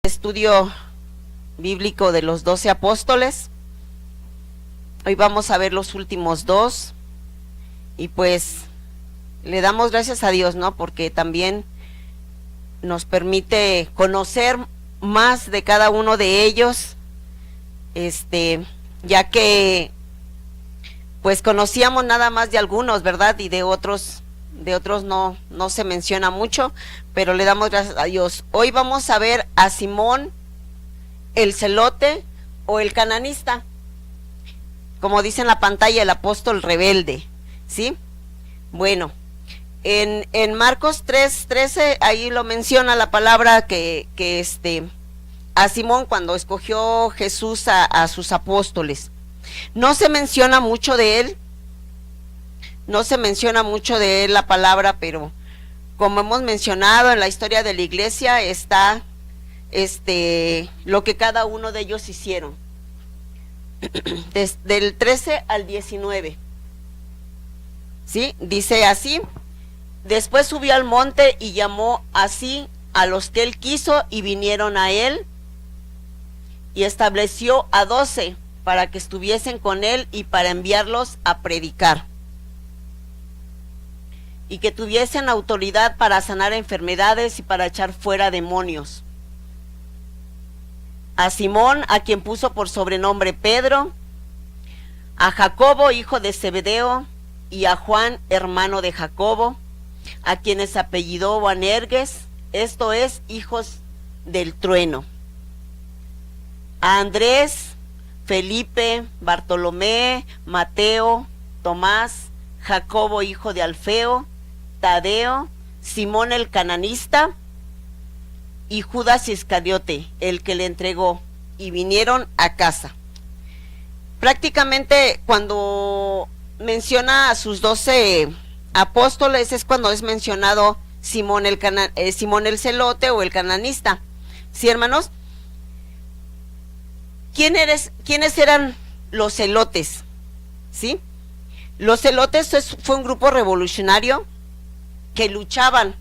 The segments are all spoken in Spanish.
Estudio bíblico de los 12 apóstoles. Hoy vamos a ver los últimos dos y pues le damos gracias a Dios, ¿no? Porque también nos permite conocer más de cada uno de ellos, ya que pues conocíamos nada más de algunos, ¿verdad? Y de otros no se menciona mucho, pero le damos gracias a Dios. Hoy vamos a ver a Simón el celote o el cananista, como dice en la pantalla, el apóstol rebelde, ¿sí? Bueno, en Marcos 3:13 ahí lo menciona la palabra que a Simón cuando escogió Jesús a sus apóstoles. No se menciona mucho de él, la palabra, pero como hemos mencionado en la historia de la iglesia está lo que cada uno de ellos hicieron. Desde el 13 al 19. ¿Sí? Dice así: después subió al monte y llamó así a los que él quiso y vinieron a él, y estableció a 12 para que estuviesen con él y para enviarlos a predicar, y que tuviesen autoridad para sanar enfermedades y para echar fuera demonios. A Simón, a quien puso por sobrenombre Pedro, a Jacobo, hijo de Zebedeo, y a Juan, hermano de Jacobo, a quienes apellidó Boanerges, esto es, hijos del trueno. A Andrés, Felipe, Bartolomé, Mateo, Tomás, Jacobo, hijo de Alfeo, Tadeo, Simón el cananista y Judas Iscariote, el que le entregó, y vinieron a casa. Prácticamente cuando menciona a sus 12 apóstoles es cuando es mencionado Simón Simón el celote o el cananista. ¿Sí, hermanos? ¿Quiénes eran los celotes? ¿Sí? Los celotes fue un grupo revolucionario que luchaban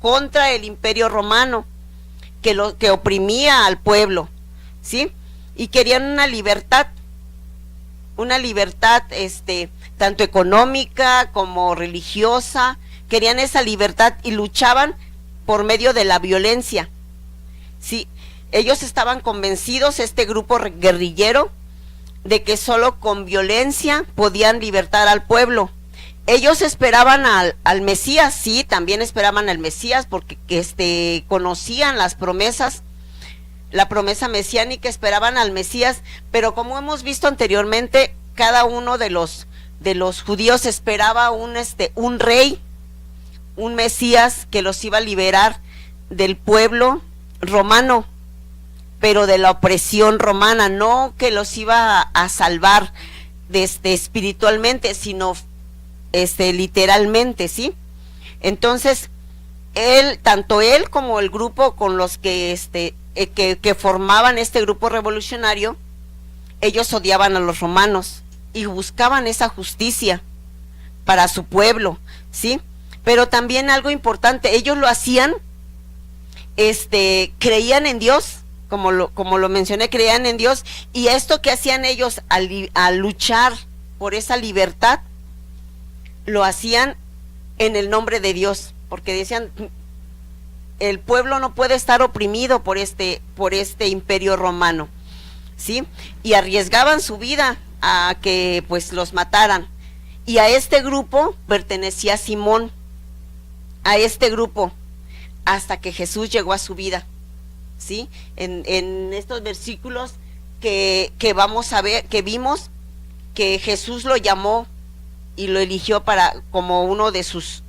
contra el Imperio Romano, que oprimía al pueblo, ¿sí? Y querían una libertad, tanto económica como religiosa. Querían esa libertad y luchaban por medio de la violencia, ¿sí? Ellos estaban convencidos, este grupo guerrillero, de que solo con violencia podían libertar al pueblo. Ellos esperaban al Mesías, sí, también esperaban al Mesías, porque conocían las promesas, la promesa mesiánica, esperaban al Mesías, pero como hemos visto anteriormente, cada uno de los judíos esperaba un rey, un Mesías que los iba a liberar del pueblo romano, pero de la opresión romana, no que los iba a salvar espiritualmente, sino literalmente, ¿sí? Entonces, tanto él como el grupo con los que formaban este grupo revolucionario, ellos odiaban a los romanos y buscaban esa justicia para su pueblo, ¿sí? Pero también algo importante, ellos lo hacían, creían en Dios, como lo mencioné, creían en Dios, y esto que hacían ellos al luchar por esa libertad, lo hacían en el nombre de Dios, porque decían, el pueblo no puede estar oprimido por este imperio romano, ¿sí? Y arriesgaban su vida a que pues los mataran. Y a este grupo pertenecía Simón, a este grupo, hasta que Jesús llegó a su vida, ¿sí? En estos versículos que vamos a ver, que vimos, que Jesús lo llamó y lo eligió como uno de sus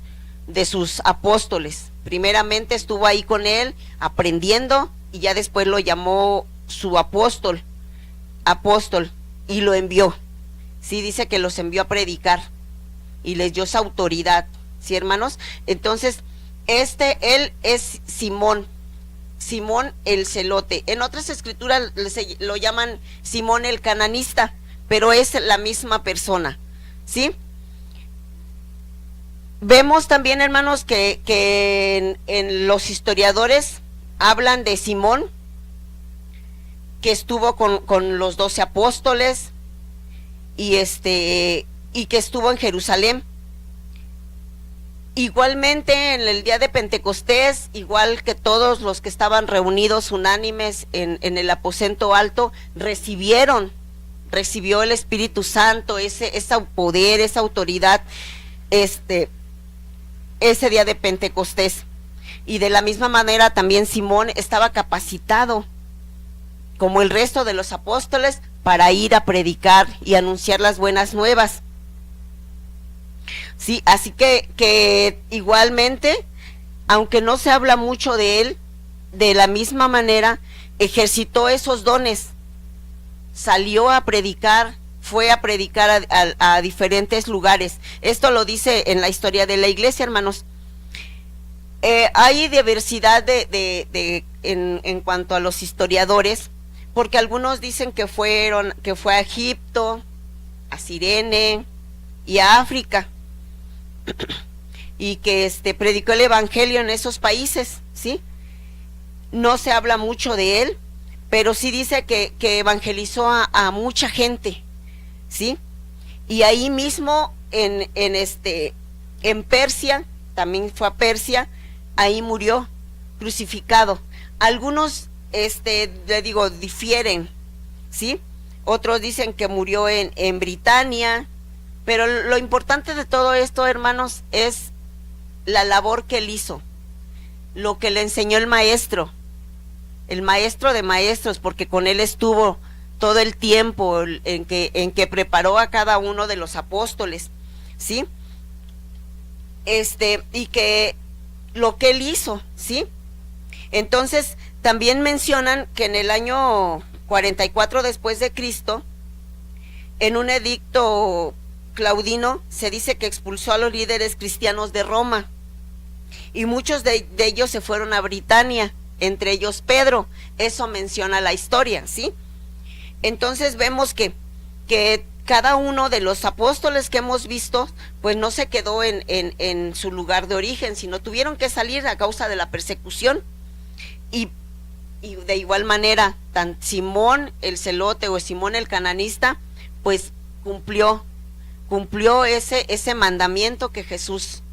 apóstoles. Primeramente estuvo ahí con él aprendiendo, y ya después lo llamó su apóstol, y lo envió. Sí, dice que los envió a predicar y les dio esa autoridad, ¿sí, hermanos? Entonces, él es Simón el celote. En otras escrituras lo llaman Simón el cananista, pero es la misma persona, ¿sí? Vemos también, hermanos, que en los historiadores hablan de Simón, que estuvo con los 12 apóstoles, y y que estuvo en Jerusalén. Igualmente en el día de Pentecostés, igual que todos los que estaban reunidos unánimes en el aposento alto, recibió el Espíritu Santo, ese poder, esa autoridad, ese día de Pentecostés. Y de la misma manera también Simón estaba capacitado, como el resto de los apóstoles, para ir a predicar y anunciar las buenas nuevas. Sí, así que igualmente, aunque no se habla mucho de él, de la misma manera ejercitó esos dones, salió a predicar, fue a predicar a diferentes lugares. Esto lo dice en la historia de la iglesia, hermanos. Hay diversidad en cuanto a los historiadores, porque algunos dicen que fue a Egipto, a Cirene y a África, y que predicó el evangelio en esos países, ¿sí? No se habla mucho de él, pero sí dice que evangelizó a mucha gente, ¿sí? Y ahí mismo en Persia, también fue a Persia, ahí murió crucificado. Algunos le digo, difieren, ¿sí? Otros dicen que murió en Britania, pero lo importante de todo esto, hermanos, es la labor que él hizo, lo que le enseñó el maestro de maestros, porque con él estuvo todo el tiempo en que preparó a cada uno de los apóstoles, ¿sí? Y que lo que él hizo, ¿sí? Entonces, también mencionan que en el año 44 después de Cristo, en un edicto Claudino, se dice que expulsó a los líderes cristianos de Roma, y muchos de ellos se fueron a Britania, entre ellos Pedro. Eso menciona la historia, ¿sí? Entonces vemos que cada uno de los apóstoles que hemos visto, pues no se quedó en su lugar de origen, sino tuvieron que salir a causa de la persecución. Y de igual manera, tan Simón el celote o Simón el cananista, pues cumplió ese mandamiento que Jesús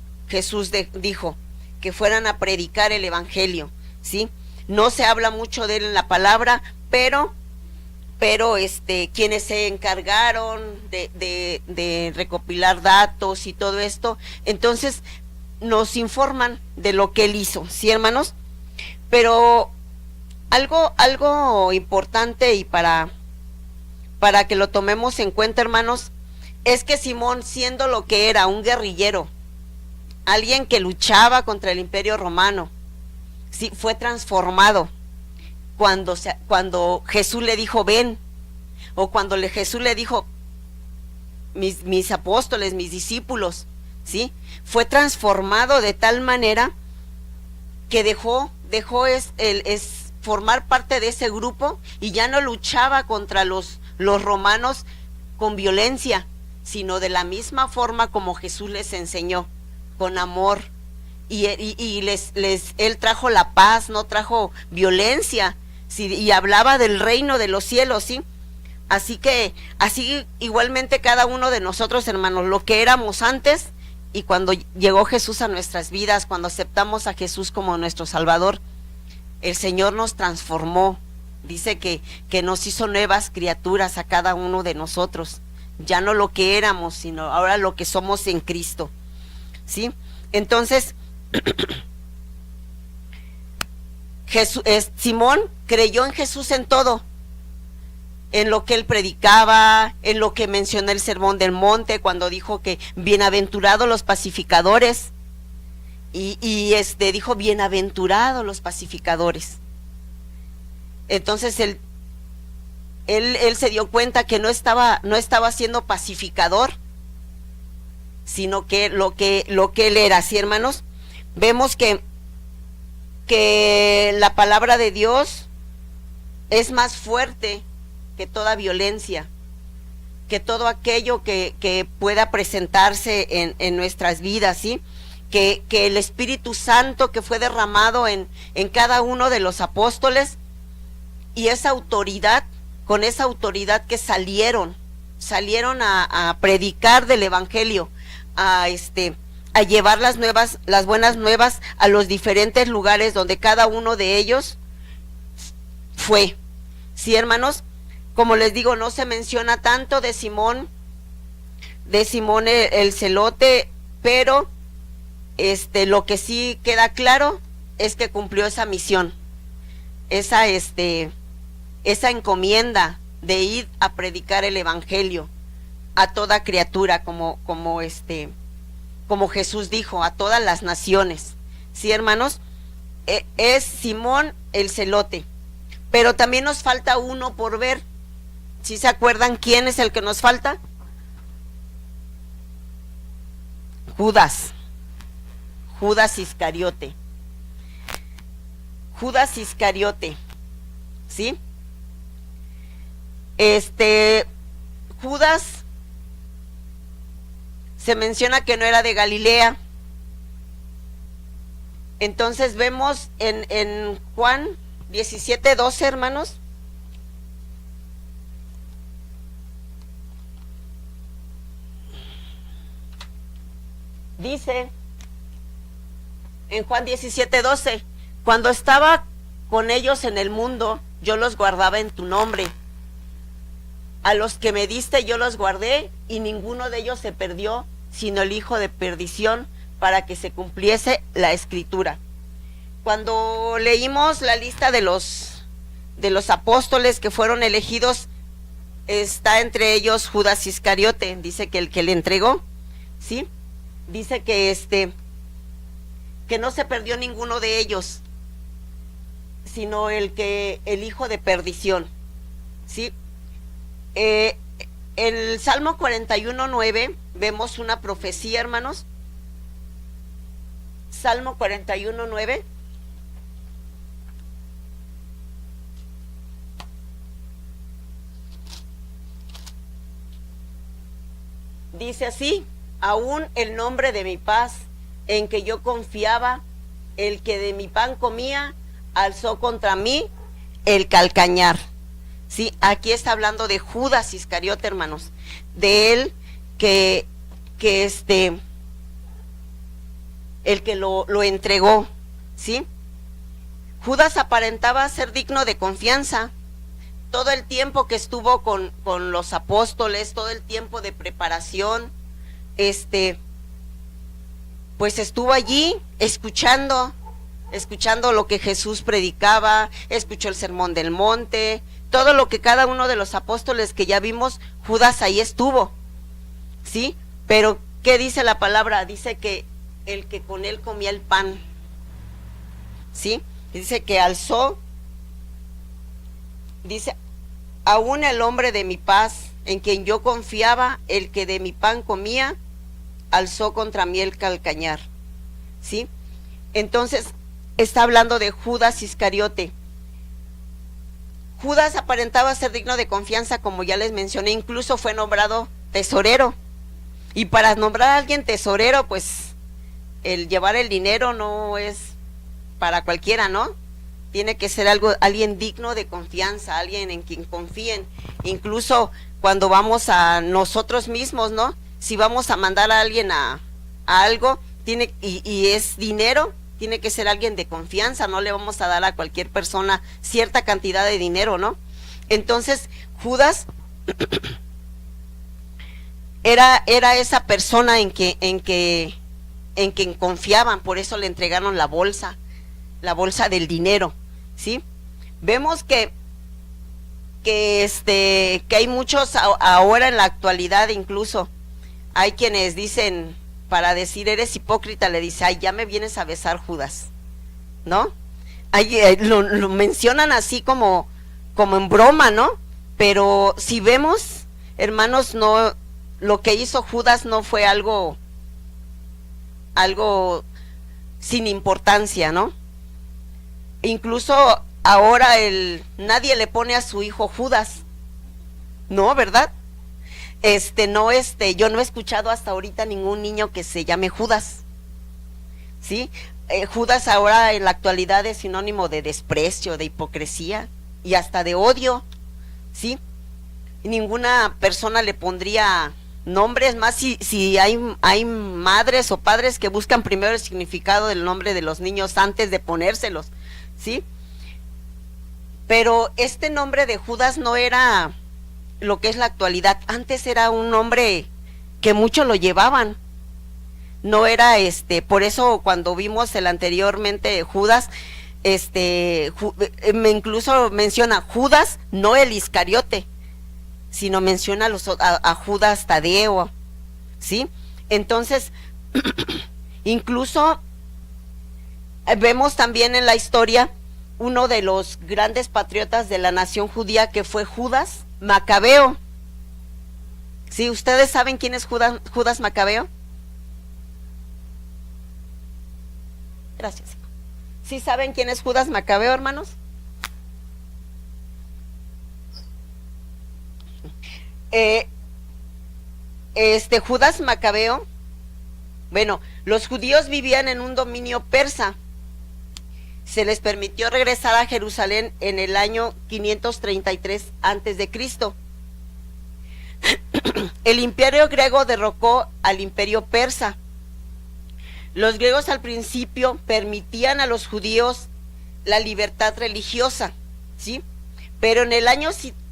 dijo, que fueran a predicar el evangelio, ¿sí? No se habla mucho de él en la palabra, pero quienes se encargaron de recopilar datos y todo esto, entonces nos informan de lo que él hizo, ¿sí, hermanos? Pero algo importante, y para que lo tomemos en cuenta, hermanos, es que Simón, siendo lo que era, un guerrillero, alguien que luchaba contra el Imperio Romano, sí, fue transformado cuando Jesús le dijo ven, o cuando Jesús le dijo mis apóstoles, mis discípulos, ¿sí? Fue transformado de tal manera que dejó formar parte de ese grupo, y ya no luchaba contra los romanos con violencia, sino de la misma forma como Jesús les enseñó, con amor, y él trajo la paz, no trajo violencia, ¿sí? Y hablaba del reino de los cielos, ¿sí? Así igualmente cada uno de nosotros, hermanos, lo que éramos antes, y cuando llegó Jesús a nuestras vidas, cuando aceptamos a Jesús como nuestro Salvador, el Señor nos transformó. Dice que nos hizo nuevas criaturas a cada uno de nosotros, ya no lo que éramos, sino ahora lo que somos en Cristo, ¿sí? Entonces Simón creyó en Jesús en todo, en lo que él predicaba, en lo que mencionó el Sermón del Monte, cuando dijo que bienaventurados los pacificadores, y dijo bienaventurados los pacificadores. Entonces él se dio cuenta que no estaba siendo pacificador, sino que lo que él era, ¿sí, hermanos? Vemos que la palabra de Dios es más fuerte que toda violencia, que todo aquello que pueda presentarse en nuestras vidas, ¿sí? que el Espíritu Santo que fue derramado en cada uno de los apóstoles, y esa autoridad, con esa autoridad que salieron a predicar del Evangelio, a llevar las buenas nuevas a los diferentes lugares donde cada uno de ellos fue. Sí, hermanos, como les digo, no se menciona tanto de Simón el celote, pero lo que sí queda claro es que cumplió esa misión, esa encomienda de ir a predicar el Evangelio a toda criatura, como Jesús dijo, a todas las naciones. Sí, hermanos, es Simón el celote, pero también nos falta uno por ver. ¿Sí se acuerdan quién es el que nos falta? Judas Iscariote. Judas Iscariote, ¿sí? Judas se menciona que no era de Galilea. Entonces vemos en Juan 17:12, hermanos. Dice en Juan 17:12: cuando estaba con ellos en el mundo, yo los guardaba en tu nombre. A los que me diste yo los guardé, y ninguno de ellos se perdió, sino el hijo de perdición, para que se cumpliese la escritura. Cuando leímos la lista de los apóstoles que fueron elegidos, está entre ellos Judas Iscariote. Dice que el que le entregó, ¿sí? Dice que no se perdió ninguno de ellos, sino el hijo de perdición, ¿sí? El Salmo 41:9 vemos una profecía, hermanos. Salmo 41:9. Dice así: aún el nombre de mi paz, en que yo confiaba, el que de mi pan comía, alzó contra mí el calcañar. Sí, aquí está hablando de Judas Iscariote, hermanos, de él el que lo entregó, ¿sí? Judas aparentaba ser digno de confianza. Todo el tiempo que estuvo con los apóstoles, todo el tiempo de preparación, pues estuvo allí escuchando lo que Jesús predicaba, escuchó el sermón del monte, todo lo que cada uno de los apóstoles que ya vimos, Judas ahí estuvo, ¿sí? Pero ¿qué dice la palabra? Dice que el que con él comía el pan, ¿sí? Dice que alzó, dice: aún el hombre de mi paz, en quien yo confiaba, el que de mi pan comía, alzó contra mí el calcañar, ¿sí? Entonces está hablando de Judas Iscariote. Judas aparentaba ser digno de confianza, como ya les mencioné, incluso fue nombrado tesorero. Y para nombrar a alguien tesorero, pues el llevar el dinero no es para cualquiera, ¿no? Tiene que ser alguien digno de confianza, alguien en quien confíen. Incluso cuando vamos a nosotros mismos, ¿no? Si vamos a mandar a alguien a algo, y es dinero, tiene que ser alguien de confianza. No le vamos a dar a cualquier persona cierta cantidad de dinero, ¿no? Entonces Judas era esa persona en quien confiaban, por eso le entregaron la bolsa del dinero, ¿sí? Vemos que hay muchos ahora en la actualidad, incluso hay quienes dicen, para decir eres hipócrita, le dice: ay, ya me vienes a besar, Judas, ¿no? Lo mencionan así como en broma, ¿no? Pero si vemos, hermanos, no, lo que hizo Judas no fue algo sin importancia, ¿no? Incluso ahora nadie le pone a su hijo Judas, ¿no? ¿Verdad? Yo no he escuchado hasta ahorita ningún niño que se llame Judas, ¿sí? Judas ahora en la actualidad es sinónimo de desprecio, de hipocresía y hasta de odio, ¿sí? Ninguna persona le pondría nombres más si hay madres o padres que buscan primero el significado del nombre de los niños antes de ponérselos, ¿sí? Pero este nombre de Judas no era lo que es la actualidad. Antes era un nombre que muchos lo llevaban. No era por eso cuando vimos el anteriormente Judas, me incluso menciona Judas, no el Iscariote, sino menciona a Judas Tadeo, ¿sí? Entonces, incluso vemos también en la historia uno de los grandes patriotas de la nación judía que fue Judas Macabeo. ¿Sí? ¿Ustedes saben quién es Judas Macabeo? Gracias. ¿Sí saben quién es Judas Macabeo, hermanos? Judas Macabeo, bueno, los judíos vivían en un dominio persa. Se les permitió regresar a Jerusalén en el año 533 antes de Cristo. El imperio griego derrocó al imperio persa. Los griegos al principio permitían a los judíos la libertad religiosa, ¿sí? Pero en el año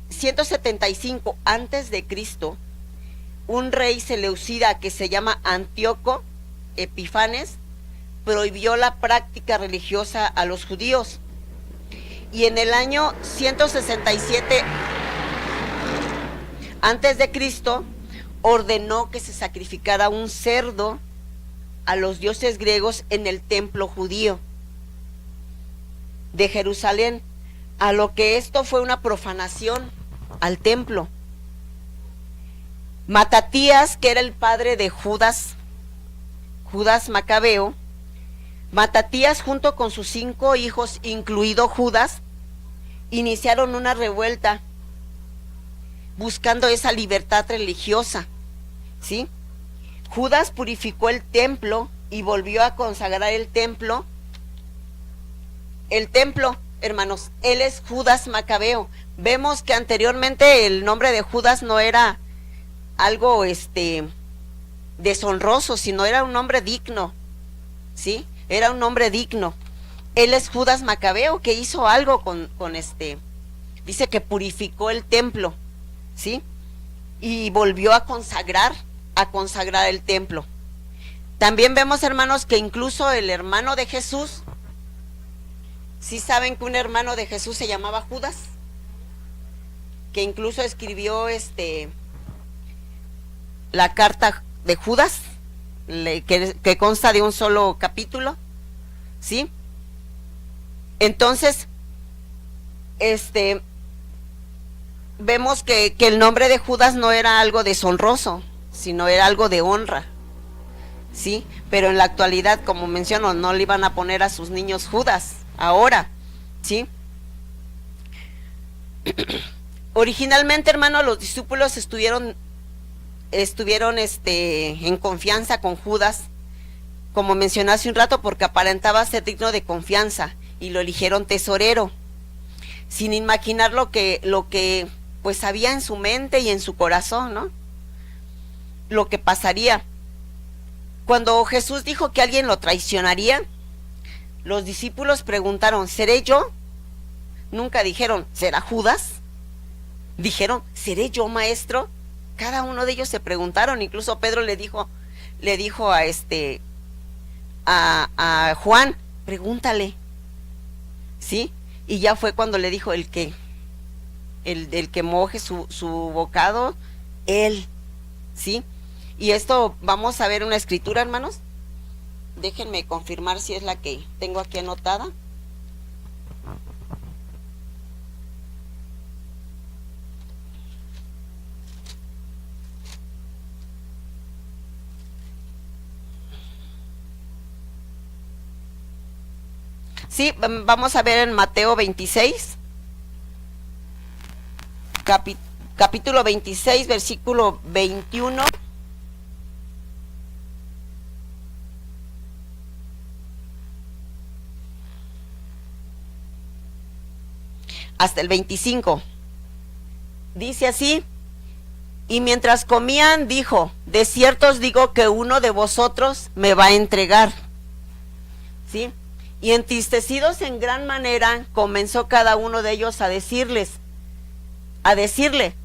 175 antes de Cristo, un rey seleucida que se llama Antíoco Epifanes prohibió la práctica religiosa a los judíos. Y en el año 167 antes de Cristo ordenó que se sacrificara un cerdo a los dioses griegos en el templo judío de Jerusalén, a lo que esto fue una profanación al templo. Matatías, que era el padre de Judas Macabeo, Matatías junto con sus 5 hijos, incluido Judas, iniciaron una revuelta buscando esa libertad religiosa, ¿sí? Judas purificó el templo y volvió a consagrar el templo. El templo, hermanos, él es Judas Macabeo. Vemos que anteriormente el nombre de Judas no era algo deshonroso, sino era un nombre digno, ¿sí? Era un nombre digno. Él es Judas Macabeo, que hizo algo con dice que purificó el templo, ¿sí? Y volvió a consagrar el templo. También vemos, hermanos, que incluso el hermano de Jesús, ¿sí saben que un hermano de Jesús se llamaba Judas? Que incluso escribió la carta de Judas, que consta de un solo capítulo, ¿sí? Entonces, vemos que el nombre de Judas no era algo deshonroso, sino era algo de honra, ¿sí? Pero en la actualidad, como menciono, no le iban a poner a sus niños Judas, ahora, ¿sí? Originalmente, hermano, los discípulos estuvieron en confianza con Judas, como mencioné hace un rato, porque aparentaba ser digno de confianza, y lo eligieron tesorero, sin imaginar lo que pues había en su mente y en su corazón, ¿no? Lo que pasaría. Cuando Jesús dijo que alguien lo traicionaría, los discípulos preguntaron, ¿seré yo? Nunca dijeron, ¿será Judas? Dijeron, ¿seré yo, maestro? Cada uno de ellos se preguntaron. Incluso Pedro le dijo a Juan, pregúntale, ¿sí? Y ya fue cuando le dijo el que moje su bocado, él, ¿sí? Y esto vamos a ver una escritura, hermanos. Déjenme confirmar si es la que tengo aquí anotada. Sí, vamos a ver en Mateo 26, capítulo 26, versículo 21. hasta el 25. Dice así: y mientras comían dijo, de cierto os digo que uno de vosotros me va a entregar. ¿Sí? Y entristecidos en gran manera, comenzó cada uno de ellos a decirle,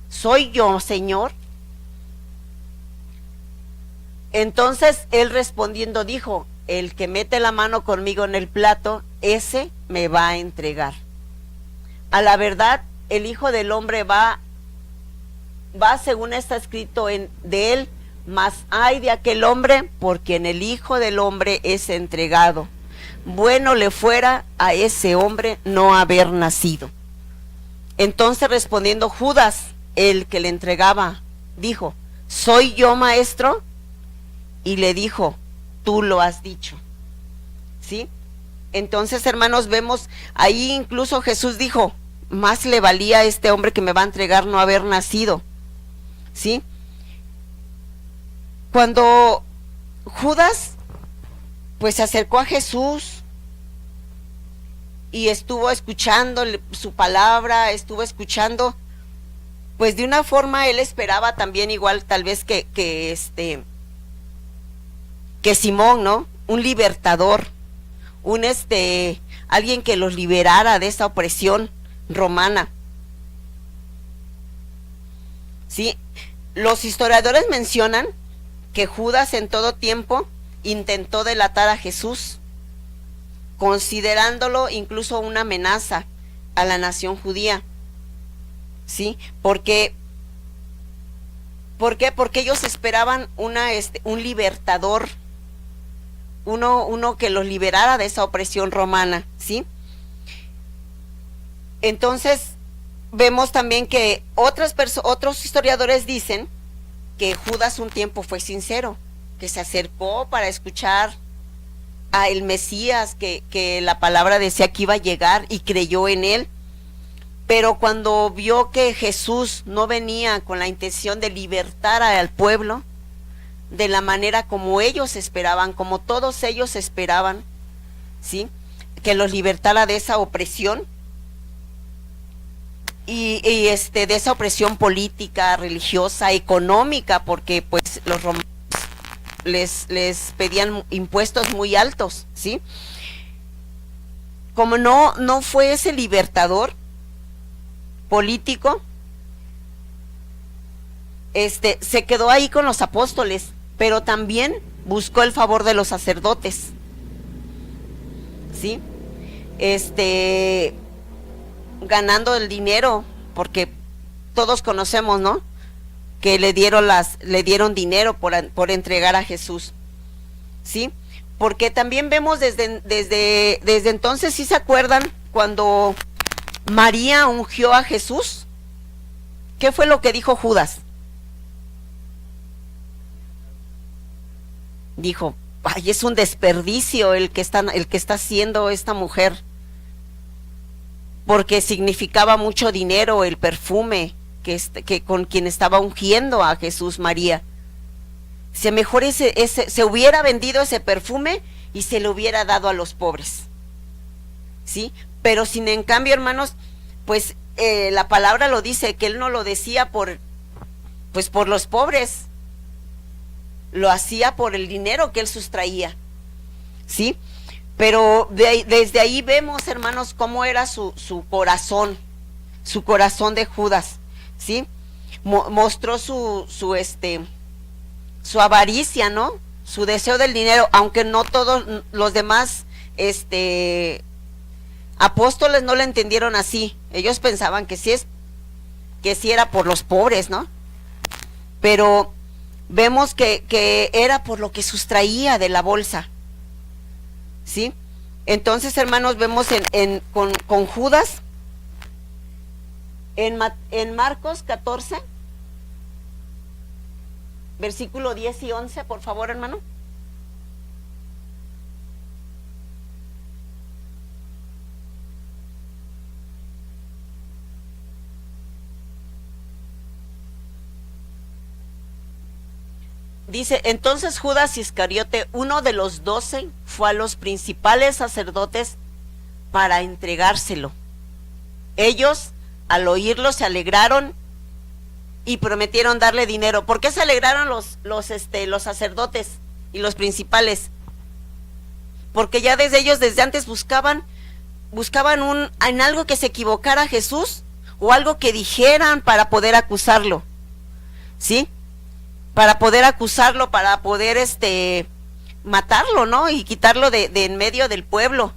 ¿soy yo, Señor? Entonces él respondiendo dijo, el que mete la mano conmigo en el plato, ese me va a entregar. A la verdad, el Hijo del Hombre va según está escrito de él, mas ay de aquel hombre por quien el Hijo del Hombre es entregado. Bueno le fuera a ese hombre no haber nacido. Entonces respondiendo Judas, el que le entregaba, dijo, ¿soy yo, maestro? Y le dijo, tú lo has dicho. ¿Sí? Entonces, hermanos, vemos ahí incluso Jesús dijo, más le valía a este hombre que me va a entregar no haber nacido. ¿Sí? Cuando Judas pues se acercó a Jesús y estuvo escuchando su palabra, estuvo escuchando, pues de una forma él esperaba también igual tal vez que Simón, ¿no? Un libertador, alguien que los liberara de esa opresión romana. Sí, los historiadores mencionan que Judas en todo tiempo intentó delatar a Jesús, considerándolo incluso una amenaza a la nación judía. ¿Sí? ¿Por qué? Porque ellos esperaban un libertador, uno que los liberara de esa opresión romana, ¿sí? Entonces vemos también que otros historiadores dicen que Judas un tiempo fue sincero, que se acercó para escuchar a el Mesías, que la palabra decía que iba a llegar y creyó en él, pero cuando vio que Jesús no venía con la intención de libertar al pueblo de la manera como ellos esperaban, como todos ellos esperaban, ¿sí? Que los libertara de esa opresión y de esa opresión política, religiosa, económica, porque pues los romanos les pedían impuestos muy altos, ¿sí? Como no fue ese libertador político, se quedó ahí con los apóstoles, pero también buscó el favor de los sacerdotes, ¿sí? Ganando el dinero, porque todos conocemos, ¿no? Que le dieron dinero por entregar a Jesús, ¿sí? Porque también vemos desde entonces, ¿sí se acuerdan cuando María ungió a Jesús? ¿Qué fue lo que dijo Judas? Dijo, ay, es un desperdicio el que está haciendo esta mujer, porque significaba mucho dinero el perfume que con quien estaba ungiendo a Jesús María. Si mejor se hubiera vendido ese perfume y se lo hubiera dado a los pobres, ¿sí? Pero sin en cambio, hermanos, pues la palabra lo dice, que él no lo decía por los pobres, lo hacía por el dinero que él sustraía, ¿sí? Pero desde ahí vemos, hermanos, cómo era su corazón de Judas, ¿sí? Mostró su avaricia, ¿no? Su deseo del dinero, aunque no todos los demás apóstoles no lo entendieron así. Ellos pensaban que sí era por los pobres, ¿no? Pero vemos que era por lo que sustraía de la bolsa, ¿sí? Entonces, hermanos, vemos con Judas en Marcos 14, versículo 10 y 11, por favor, hermano. Dice, entonces Judas Iscariote, uno de los 12, fue a los principales sacerdotes para entregárselo. Ellos, al oírlo, se alegraron y prometieron darle dinero. ¿Por qué se alegraron los sacerdotes y los principales? Porque ya desde ellos, desde antes buscaban en algo que se equivocara a Jesús, o algo que dijeran para poder acusarlo, ¿sí? Para poder acusarlo, para poder matarlo, ¿no? Y quitarlo de en medio del pueblo,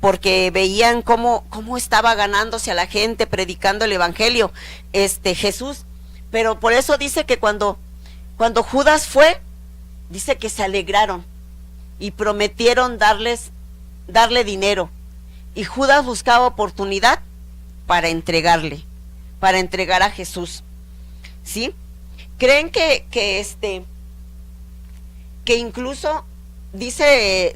porque veían cómo estaba ganándose a la gente, predicando el evangelio, Jesús. Pero por eso dice que cuando Judas fue, dice que se alegraron y prometieron darle dinero. Y Judas buscaba oportunidad para entregar a Jesús, ¿sí? Creen que incluso dice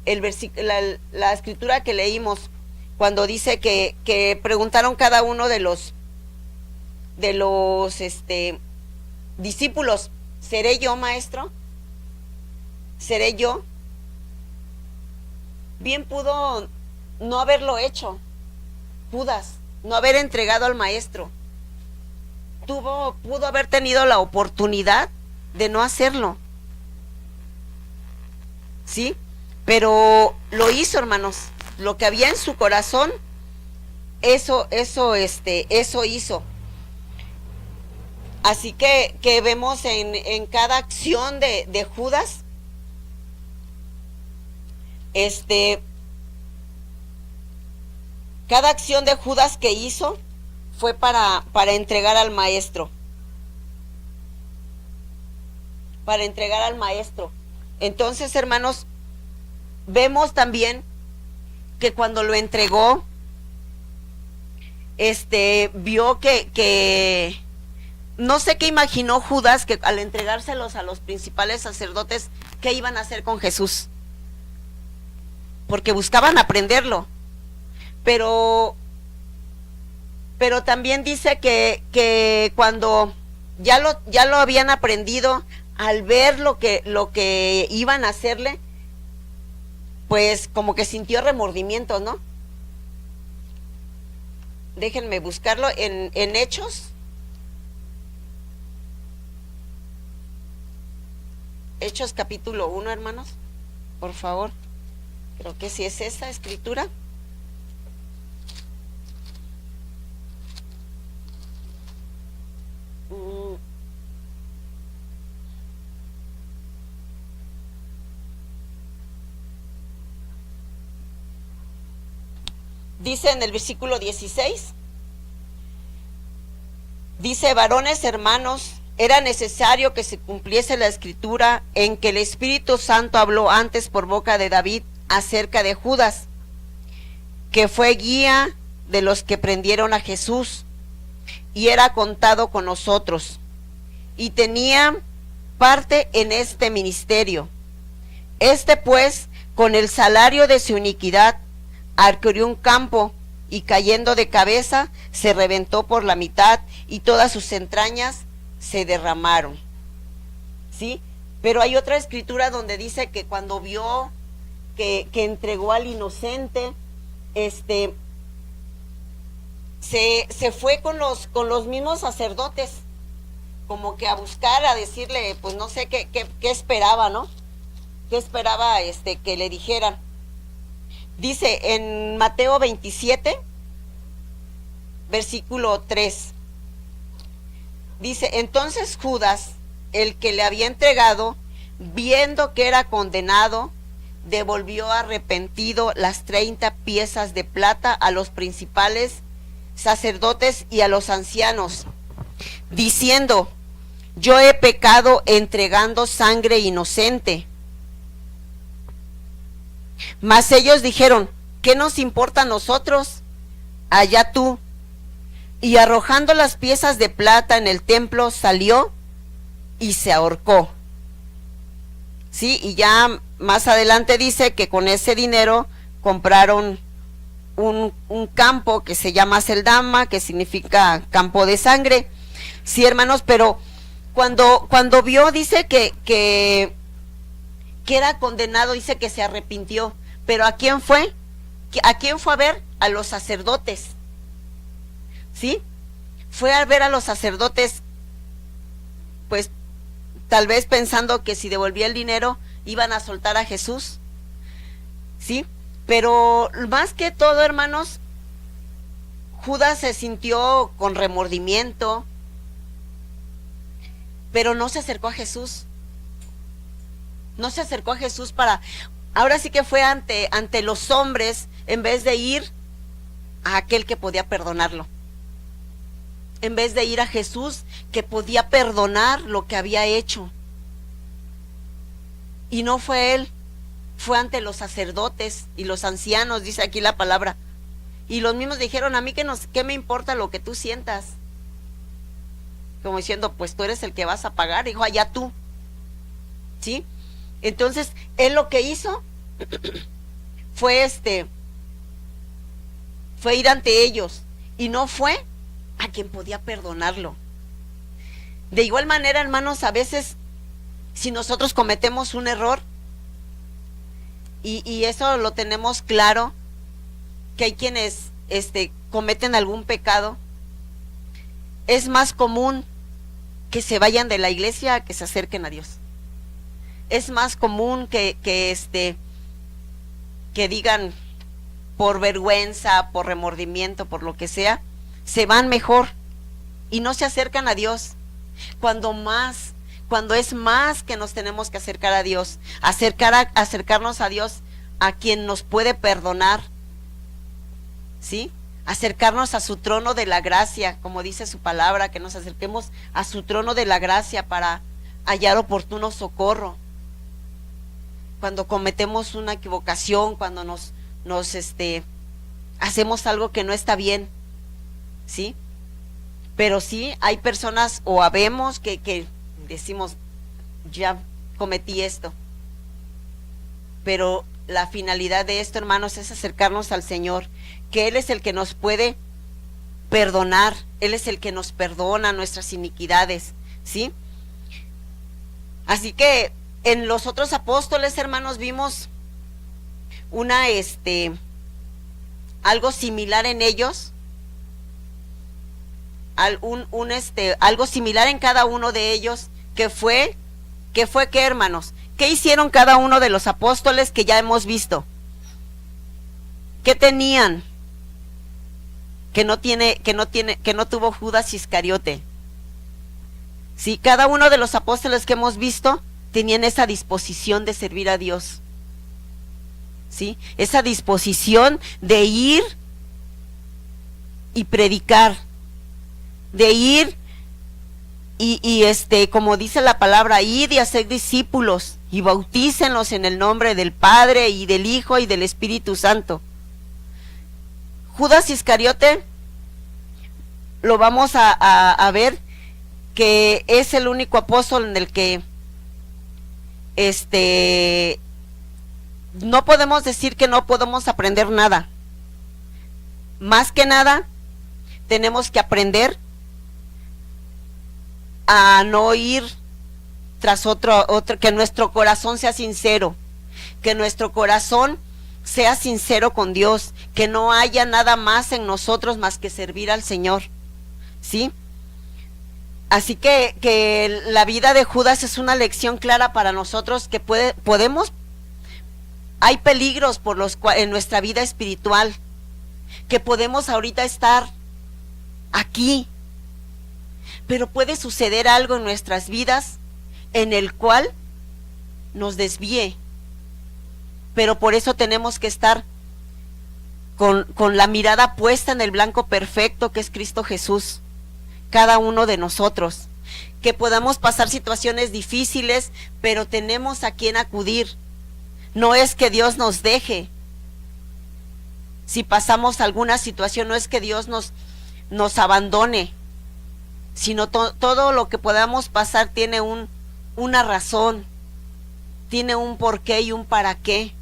el versículo, la escritura que leímos, cuando dice que preguntaron cada uno de los discípulos: ¿seré yo, maestro? ¿Seré yo? Bien pudo no haberlo hecho Judas, no haber entregado al maestro. Pudo haber tenido la oportunidad de no hacerlo, ¿sí? Pero lo hizo, hermanos. Lo que había en su corazón, eso hizo. Así que vemos en cada acción de Judas, cada acción de Judas que hizo fue para entregar al maestro. Para entregar al maestro. Entonces, hermanos, vemos también que cuando lo entregó, vio que no sé qué imaginó Judas, que al entregárselos a los principales sacerdotes, ¿qué iban a hacer con Jesús? Porque buscaban aprenderlo. Pero también dice que cuando ya lo habían aprendido, al ver lo que iban a hacerle, pues como que sintió remordimiento, ¿no? Déjenme buscarlo en Hechos. Hechos capítulo 1, hermanos, por favor. Creo que sí es esa escritura. Dice en el versículo 16, dice: varones hermanos, era necesario que se cumpliese la escritura en que el Espíritu Santo habló antes por boca de David acerca de Judas, que fue guía de los que prendieron a Jesús, y era contado con nosotros, y tenía parte en este ministerio. Pues, con el salario de su iniquidad, adquirió un campo, y cayendo de cabeza, se reventó por la mitad, y todas sus entrañas se derramaron. ¿Sí? Pero hay otra escritura donde dice que cuando vio que entregó al inocente, se fue con los mismos sacerdotes, como que a buscar, a decirle, pues no sé qué esperaba, ¿no? ¿Qué esperaba que le dijeran? Dice en Mateo 27, versículo 3, dice: entonces Judas, el que le había entregado, viendo que era condenado, devolvió arrepentido las 30 piezas de plata a los principales sacerdotes y a los ancianos, diciendo: yo he pecado entregando sangre inocente. Mas ellos dijeron: ¿qué nos importa a nosotros? Allá tú. Y arrojando las piezas de plata en el templo, salió y se ahorcó. Sí, y ya más adelante dice que con ese dinero compraron un campo que se llama Seldama, que significa campo de sangre. Sí, hermanos, pero cuando vio, dice que era condenado, dice que se arrepintió. ¿Pero a quién fue? ¿A quién fue a ver? A los sacerdotes. ¿Sí? Fue a ver a los sacerdotes, pues tal vez pensando que si devolvía el dinero iban a soltar a Jesús. ¿Sí? Pero más que todo, hermanos, Judas se sintió con remordimiento, pero no se acercó a Jesús. No se acercó a Jesús para... Ahora sí que fue ante los hombres, en vez de ir a aquel que podía perdonarlo. En vez de ir a Jesús, que podía perdonar lo que había hecho. Y no fue él, fue ante los sacerdotes y los ancianos, dice aquí la palabra. Y los mismos dijeron, a mí ¿qué me importa lo que tú sientas? Como diciendo, pues tú eres el que vas a pagar. Dijo, allá tú. ¿Sí? Entonces, él lo que hizo fue fue ir ante ellos, y no fue a quien podía perdonarlo. De igual manera, hermanos, a veces, si nosotros cometemos un error, y eso lo tenemos claro, que hay quienes cometen algún pecado, es más común que se vayan de la iglesia a que se acerquen a Dios. Es más común que digan, por vergüenza, por remordimiento, por lo que sea, se van mejor y no se acercan a Dios. Cuando es más que nos tenemos que acercar a Dios, acercarnos a Dios, a quien nos puede perdonar, ¿sí? Acercarnos a su trono de la gracia, como dice su palabra, que nos acerquemos a su trono de la gracia para hallar oportuno socorro. Cuando cometemos una equivocación, cuando nos hacemos algo que no está bien, ¿sí? Pero sí, hay personas, o habemos, que decimos, ya cometí esto. Pero la finalidad de esto, hermanos, es acercarnos al Señor, que Él es el que nos puede perdonar, Él es el que nos perdona nuestras iniquidades, ¿sí? Así que en los otros apóstoles, hermanos, vimos algo similar en ellos, algo similar en cada uno de ellos, que fue ¿qué, hermanos? ¿Qué hicieron cada uno de los apóstoles que ya hemos visto? ¿Qué tenían? Que no tuvo Judas Iscariote. Sí, cada uno de los apóstoles que hemos visto tenían esa disposición de servir a Dios. ¿Sí? Esa disposición de ir y predicar, de ir y como dice la palabra, ir y hacer discípulos y bautícenlos en el nombre del Padre y del Hijo y del Espíritu Santo. Judas Iscariote, lo vamos a ver, que es el único apóstol en el que no podemos decir que no podemos aprender nada. Más que nada, tenemos que aprender a no ir tras otro, que nuestro corazón sea sincero, que nuestro corazón sea sincero con Dios, que no haya nada más en nosotros más que servir al Señor, ¿sí? Así que la vida de Judas es una lección clara para nosotros, que hay peligros por los cuales en nuestra vida espiritual, que podemos ahorita estar aquí, pero puede suceder algo en nuestras vidas en el cual nos desvíe. Pero por eso tenemos que estar con la mirada puesta en el blanco perfecto que es Cristo Jesús, cada uno de nosotros, que podamos pasar situaciones difíciles, pero tenemos a quien acudir. No es que Dios nos deje. Si pasamos alguna situación, no es que Dios nos abandone, sino todo lo que podamos pasar tiene una razón, tiene un porqué y un para qué,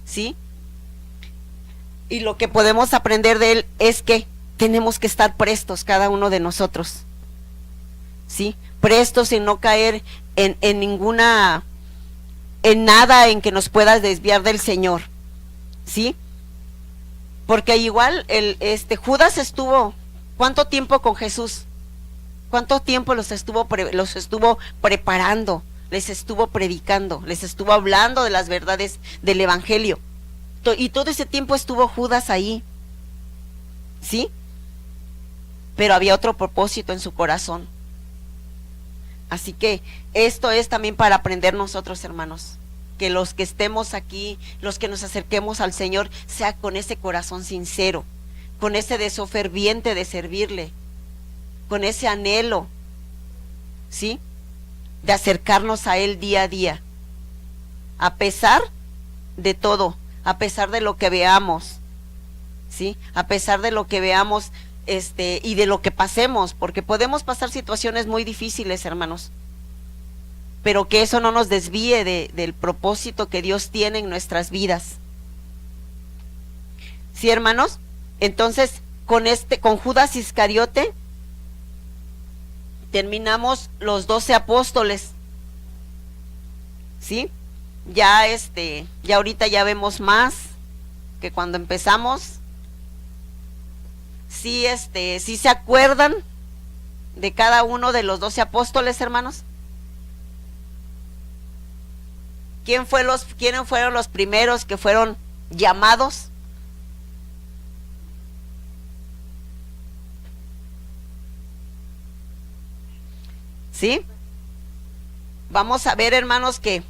¿sí? Y lo que podemos aprender de él es que tenemos que estar prestos, cada uno de nosotros, ¿sí? Prestos en no caer en nada en que nos pueda desviar del Señor, ¿sí? Porque igual Judas estuvo, ¿cuánto tiempo con Jesús? ¿Cuánto tiempo los estuvo preparando? Les estuvo predicando, les estuvo hablando de las verdades del evangelio. Y todo ese tiempo estuvo Judas ahí, ¿sí? Pero había otro propósito en su corazón. Así que esto es también para aprender nosotros, hermanos, que los que estemos aquí, los que nos acerquemos al Señor, sea con ese corazón sincero, con ese deseo ferviente de servirle, con ese anhelo, ¿sí?, de acercarnos a Él día a día, a pesar de todo, a pesar de lo que veamos, ¿sí?, a pesar de lo que veamos, y de lo que pasemos, porque podemos pasar situaciones muy difíciles, hermanos, pero que eso no nos desvíe del propósito que Dios tiene en nuestras vidas. ¿Sí, hermanos? Entonces, con Judas Iscariote terminamos los 12 apóstoles, ¿sí? Ya ahorita ya vemos más que cuando empezamos. Sí, sí se acuerdan de cada uno de los 12 apóstoles, hermanos. ¿Quiénes fueron los primeros que fueron llamados? ¿Sí? Vamos a ver, hermanos, que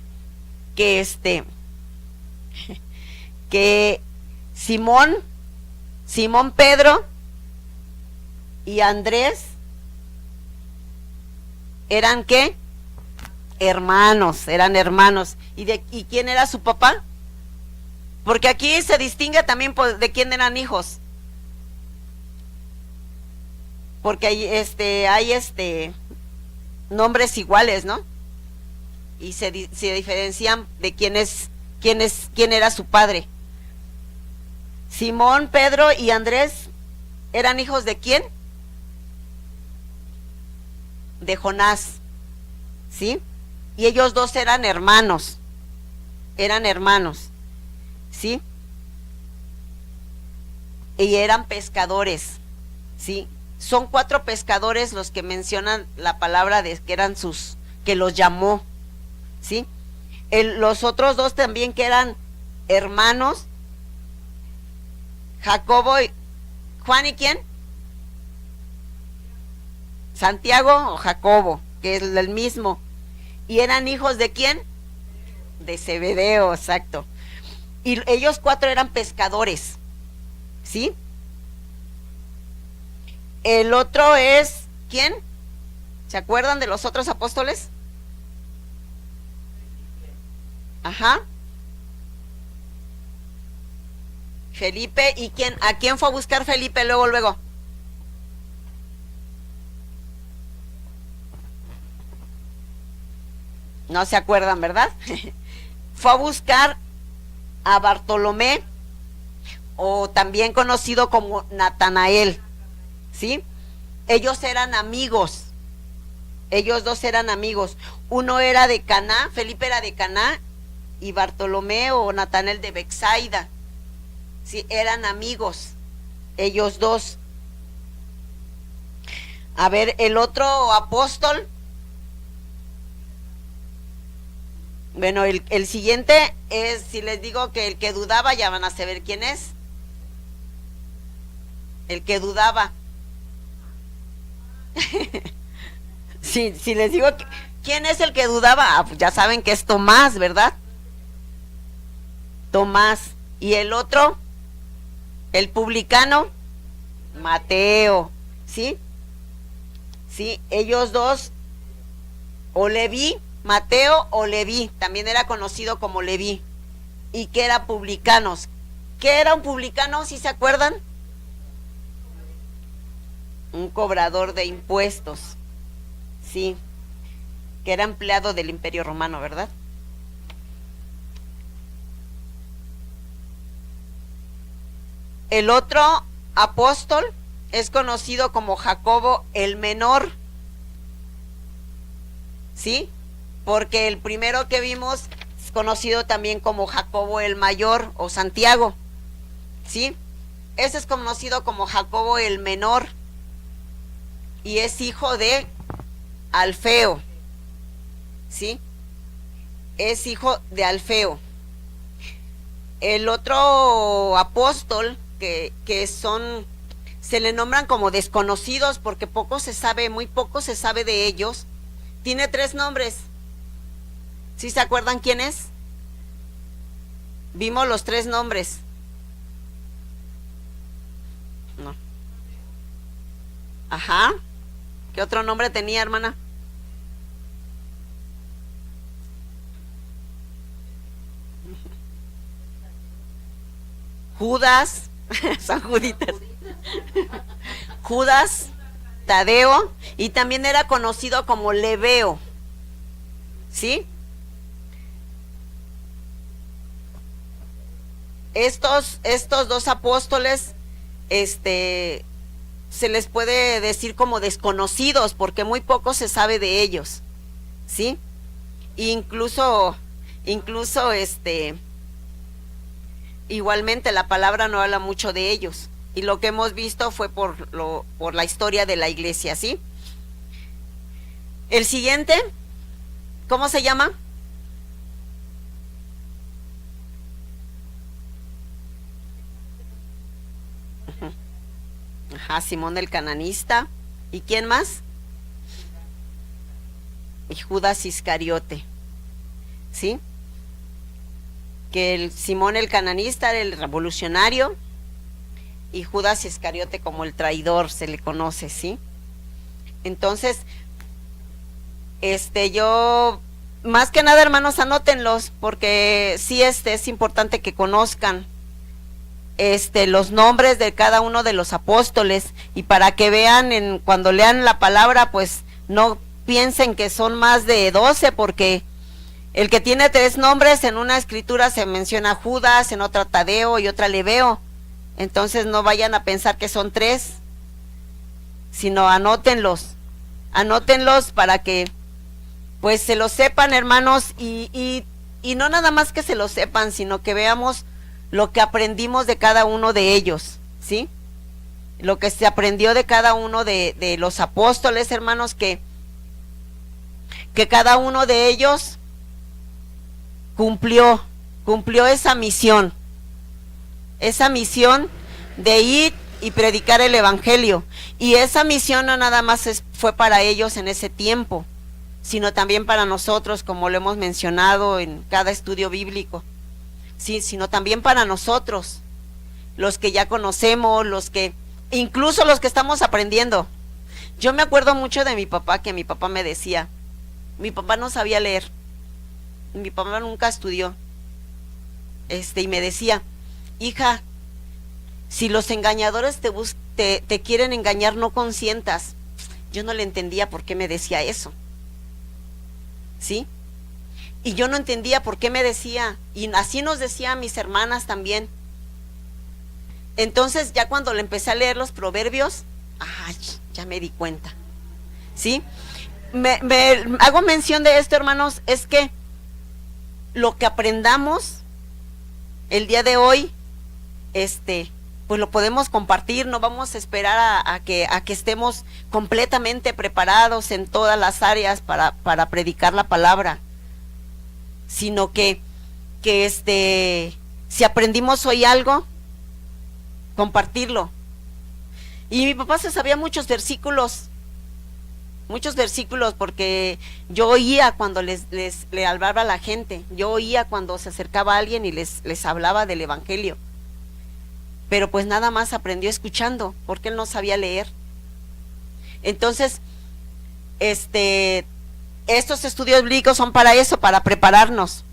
Simón Pedro y Andrés eran ¿qué? Eran hermanos. ¿Y quién era su papá? Porque aquí se distingue también de quién eran hijos. Porque hay nombres iguales, ¿no? Y se diferencian de quién era su padre. Simón, Pedro y Andrés eran hijos de ¿quién? De Jonás, ¿sí? Y ellos dos eran hermanos, ¿sí? Y eran pescadores, ¿sí? Son 4 pescadores los que mencionan la palabra de que eran que los llamó, ¿sí? Los otros 2 también que eran hermanos, Jacobo y Juan, ¿y quién? Santiago o Jacobo, que es el mismo. ¿Y eran hijos de quién? De Zebedeo, exacto. Y ellos 4 eran pescadores, ¿sí? El otro es, ¿quién? ¿Se acuerdan de los otros apóstoles? Ajá. Felipe, ¿y a quién fue a buscar Felipe luego? No se acuerdan, ¿verdad? Fue a buscar a Bartolomé, o también conocido como Natanael, ¿sí? Ellos eran amigos. Ellos 2 eran amigos. Uno era de Caná, Felipe era de Caná, y Bartolomé o Natanael de Betsaida. Sí, eran amigos, ellos 2. A ver, el otro apóstol. Bueno, el siguiente es, si les digo que el que dudaba, ya van a saber quién es. El que dudaba. Si les digo quién es el que dudaba, pues ya saben que es Tomás, ¿verdad? Tomás. Y el otro, el publicano, Mateo, ¿sí? Sí, ellos 2, o Leví, Mateo o Leví, también era conocido como Leví, y que era publicanos. ¿Qué era un publicano, si se acuerdan? Un cobrador de impuestos, sí, que era empleado del Imperio Romano, ¿verdad? El otro apóstol es conocido como Jacobo el menor, ¿sí? Porque el primero que vimos es conocido también como Jacobo el mayor o Santiago, ¿sí? ese es conocido como Jacobo el menor y es hijo de Alfeo, ¿sí? Es hijo de Alfeo. El otro apóstol que son, se le nombran como desconocidos porque poco se sabe, muy poco se sabe de ellos, tiene 3 nombres. ¿Sí se acuerdan quién es? Vimos los 3 nombres. No. Ajá. ¿Qué otro nombre tenía, hermana? Judas, San Juditas. Judas, Tadeo, y también era conocido como Lebeo. ¿Sí? Estos 2 apóstoles, se les puede decir como desconocidos porque muy poco se sabe de ellos, ¿sí? Incluso igualmente la palabra no habla mucho de ellos y lo que hemos visto fue por la historia de la iglesia, ¿sí? El siguiente, ¿cómo se llama? Ajá, Simón el cananista. ¿Y quién más? Y Judas Iscariote, ¿sí? Que el Simón el cananista era el revolucionario y Judas Iscariote como el traidor se le conoce, ¿sí? Entonces, yo, más que nada, hermanos, anótenlos, porque sí, es importante que conozcan los nombres de cada uno de los apóstoles y para que vean cuando lean la palabra, pues no piensen que son más de 12, porque el que tiene 3 nombres en una escritura se menciona Judas, en otra Tadeo y otra Lebeo. Entonces no vayan a pensar que son 3, sino anótenlos para que pues se lo sepan, hermanos, y no nada más que se lo sepan, sino que veamos lo que aprendimos de cada uno de ellos, ¿sí? Lo que se aprendió de cada uno de los apóstoles, hermanos, que cada uno de ellos cumplió esa misión de ir y predicar el evangelio, y esa misión no nada más fue para ellos en ese tiempo, sino también para nosotros, como lo hemos mencionado en cada estudio bíblico, sí, sino también para nosotros, los que ya conocemos, incluso los que estamos aprendiendo. Yo me acuerdo mucho de mi papá, que mi papá me decía, mi papá no sabía leer, mi papá nunca estudió, y me decía, hija, si los engañadores te quieren engañar, no consientas. Yo no le entendía por qué me decía eso, ¿sí? Y yo no entendía por qué me decía, y así nos decía a mis hermanas también. Entonces ya cuando le empecé a leer los proverbios, ya me di cuenta, ¿sí? Me hago mención de esto, hermanos, es que lo que aprendamos el día de hoy, pues lo podemos compartir, no vamos a esperar a que estemos completamente preparados en todas las áreas para predicar la palabra, sino que si aprendimos hoy algo, compartirlo. Y mi papá se sabía muchos versículos, porque yo oía cuando le hablaba a la gente, yo oía cuando se acercaba a alguien y les hablaba del evangelio, pero pues nada más aprendió escuchando, porque él no sabía leer. Entonces, estos estudios bíblicos son para eso, para prepararnos,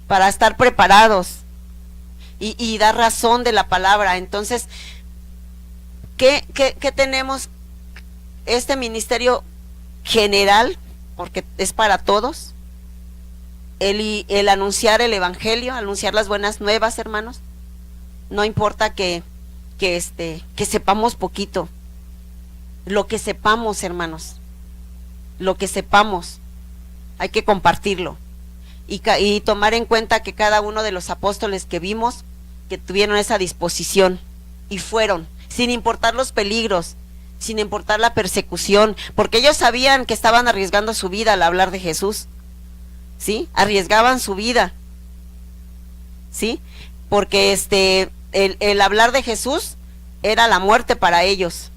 para estar preparados y dar razón de la palabra. Entonces, ¿qué tenemos? Este ministerio general, porque es para todos, el anunciar el evangelio, anunciar las buenas nuevas, hermanos. No importa que sepamos poquito, lo que sepamos, hermanos, lo que sepamos, hay que compartirlo y tomar en cuenta que cada uno de los apóstoles que vimos, que tuvieron esa disposición, y fueron, sin importar los peligros, sin importar la persecución, porque ellos sabían que estaban arriesgando su vida al hablar de Jesús, ¿sí? Arriesgaban su vida, ¿sí? Porque el hablar de Jesús era la muerte para ellos.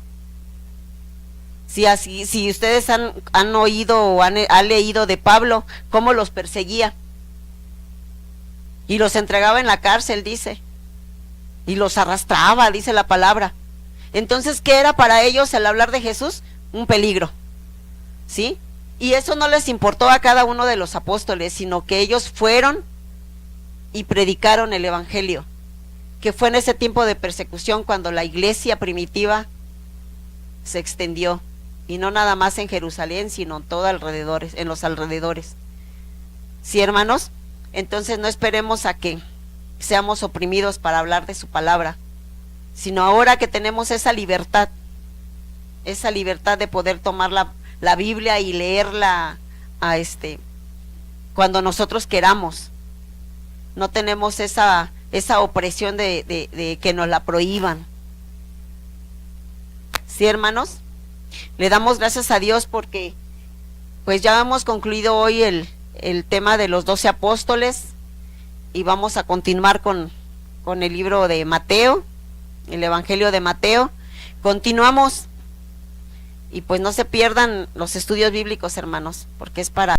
Sí, así, si ustedes han oído o han leído de Pablo, cómo los perseguía y los entregaba en la cárcel, dice, y los arrastraba, dice la palabra. Entonces, ¿qué era para ellos el hablar de Jesús? Un peligro, ¿sí? Y eso no les importó a cada uno de los apóstoles, sino que ellos fueron y predicaron el evangelio, que fue en ese tiempo de persecución cuando la iglesia primitiva se extendió, y no nada más en Jerusalén, sino en todo alrededores, en los alrededores. ¿Sí, hermanos? Entonces no esperemos a que seamos oprimidos para hablar de su palabra, sino ahora que tenemos esa libertad de poder tomar la Biblia y leerla cuando nosotros queramos. No tenemos esa opresión de que nos la prohíban. ¿Sí, hermanos? Le damos gracias a Dios porque pues ya hemos concluido hoy el tema de los 12 apóstoles y vamos a continuar con el libro de Mateo, el Evangelio de Mateo. Continuamos y pues no se pierdan los estudios bíblicos, hermanos, porque es para